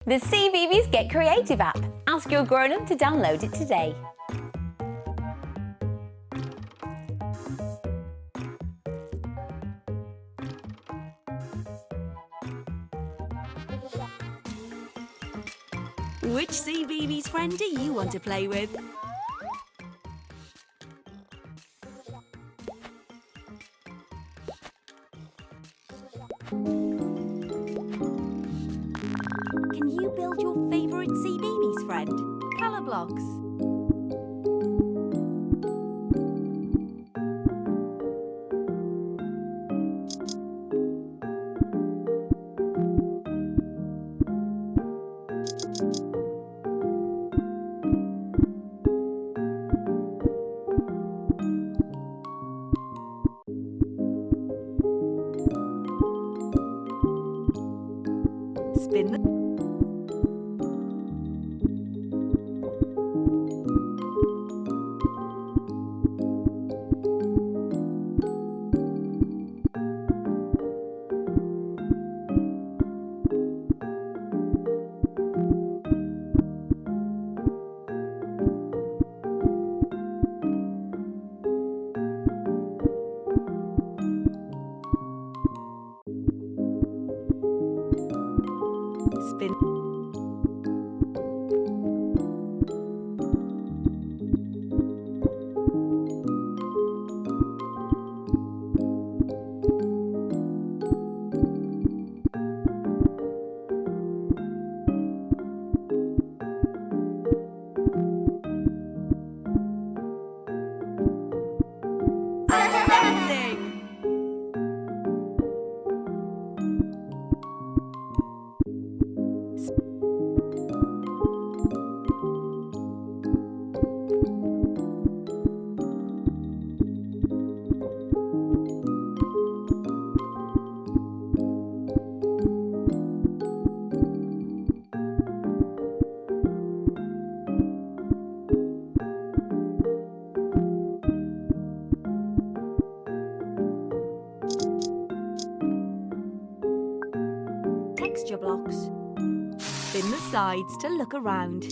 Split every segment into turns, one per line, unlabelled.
The CBeebies Get Creative app. Ask your grown-up to download it today.
Which CBeebies friend do you want to play with? Can you build your favourite CBeebies friend? Colour blocks. Spin the spin. Amazing! Texture blocks. Spin the sides to look around.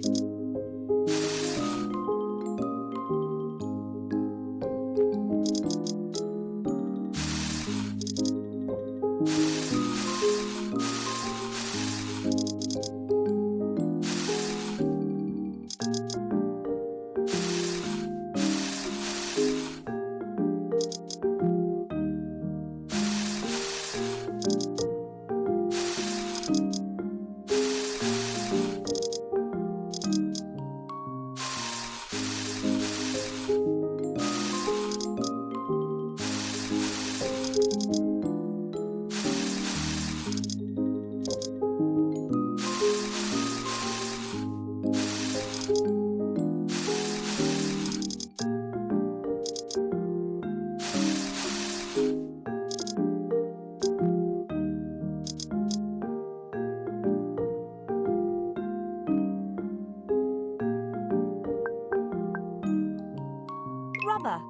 Rubber.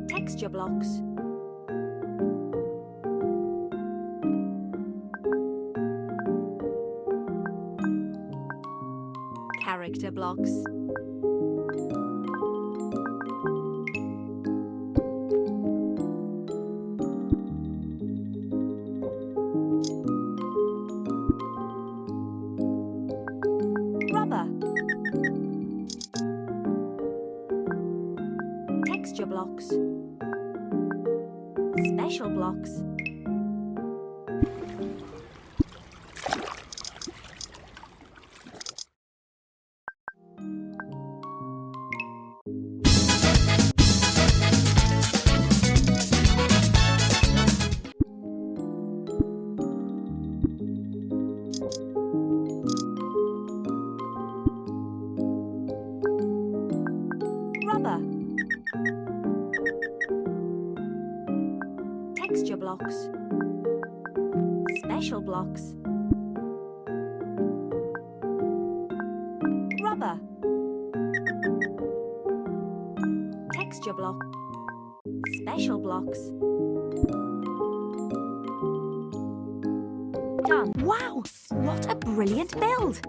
Texture blocks. Character blocks. Rubber. Texture blocks. Special blocks. Rubber. Texture blocks. Special blocks. Rubber. Texture block. Special blocks. Done. Wow! What a brilliant build!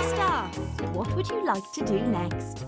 Star, what would you like to do next?